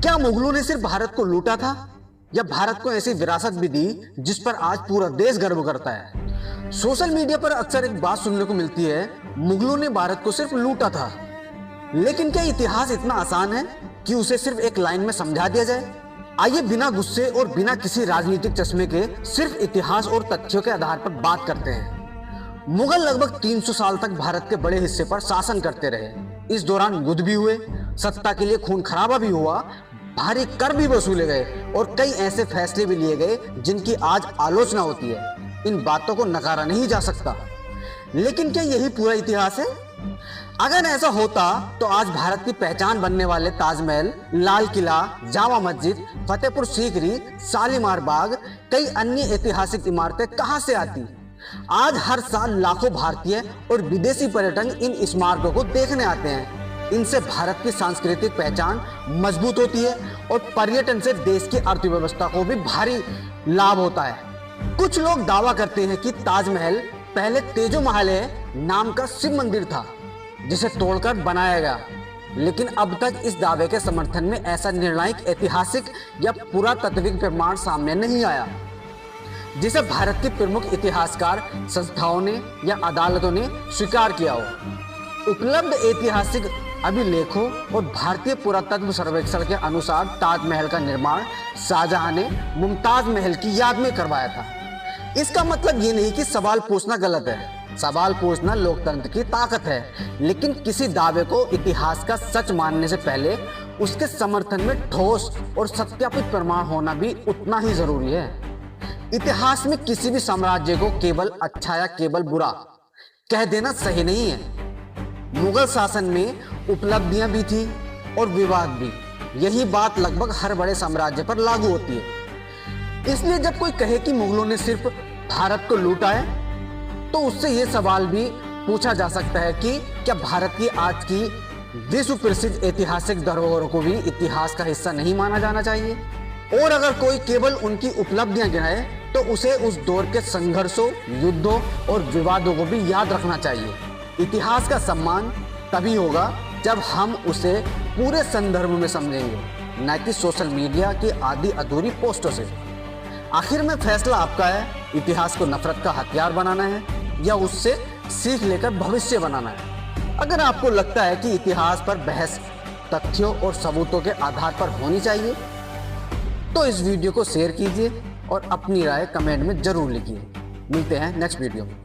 क्या मुगलों ने सिर्फ भारत को लूटा था या भारत को ऐसी विरासत भी दी जिस पर आज पूरा देश गर्व करता है? सोशल मीडिया पर अक्सर एक बात सुनने को मिलती है, मुगलों ने भारत को सिर्फ लूटा था। लेकिन क्या इतिहास इतना आसान है कि उसे सिर्फ एक लाइन में समझा दिया जाए? आइए बिना गुस्से और बिना किसी राजनीतिक चश्मे के सिर्फ इतिहास और तथ्यों के आधार पर बात करते हैं। मुगल लगभग 300 साल तक भारत के बड़े हिस्से पर शासन करते रहे। इस दौरान युद्ध भी हुए, सत्ता के लिए खून खराबा भी हुआ, भारी कर भी वसूले गए और कई ऐसे फैसले भी लिए गए जिनकी आज आलोचना होती है। इन बातों को नकारा नहीं जा सकता। लेकिन क्या यही पूरा इतिहास है? अगर ऐसा होता तो आज भारत की पहचान बनने वाले ताजमहल, लाल किला, जामा मस्जिद, फतेहपुर सीकरी, शालीमार बाग, कई अन्य ऐतिहासिक इमारतें कहां से आती? आज हर साल लाखों भारतीय और विदेशी पर्यटक इन स्मारकों को देखने आते हैं। इनसे भारत की सांस्कृतिक पहचान मजबूत होती है और पर्यटन से देश की अर्थव्यवस्था को भी भारी लाभ होता है। कुछ लोग दावा करते हैं कि ताजमहल पहले तेजो महल नाम का शिव मंदिर था जिसे तोड़कर बनाया गया, लेकिन अब तक इस दावे के समर्थन में ऐसा निर्णायक ऐतिहासिक या पुरातात्विक प्रमाण सामने नहीं आया जिसे भारत के प्रमुख इतिहासकार संस्थाओं ने या अदालतों ने स्वीकार किया हो। उपलब्ध ऐतिहासिक अभिलेखों और भारतीय पुरातत्व सर्वेक्षण के अनुसार ताजमहल का निर्माण शाहजहां ने मुमताज महल की याद में करवाया था। इसका मतलब ये नहीं कि सवाल पूछना गलत है। सवाल पूछना लोकतंत्र की ताकत है, लेकिन किसी दावे को इतिहास का सच मानने से पहले उसके समर्थन में ठोस और सत्यापित प्रमाण होना भी उतना ही जरूरी है। इतिहास में किसी भी साम्राज्य को केवल अच्छा या केवल बुरा कह देना सही नहीं है। मुगल शासन में उपलब्धियां भी थी और विवाद भी। यही बात लगभग हर बड़े साम्राज्य पर लागू होती है। इसलिए जब कोई कहे कि मुगलों ने सिर्फ भारत को लूटा है, तो उससे यह सवाल भी पूछा जा सकता है कि क्या भारत की आज की विश्व प्रसिद्ध ऐतिहासिक धरोहरों को भी इतिहास का हिस्सा नहीं माना जाना चाहिए? और अगर कोई केवल उनकी उपलब्धियां गिनाए तो उसे उस दौर के संघर्षों, युद्धों और विवादों को भी याद रखना चाहिए। इतिहास का सम्मान तभी होगा जब हम उसे पूरे संदर्भ में समझेंगे, न कि सोशल मीडिया की आधी अधूरी पोस्टों से। आखिर में फैसला आपका है, इतिहास को नफरत का हथियार बनाना है या उससे सीख लेकर भविष्य बनाना है। अगर आपको लगता है कि इतिहास पर बहस तथ्यों और सबूतों के आधार पर होनी चाहिए, तो इस वीडियो को शेयर कीजिए और अपनी राय कमेंट में जरूर लिखिए। मिलते हैं नेक्स्ट वीडियो में।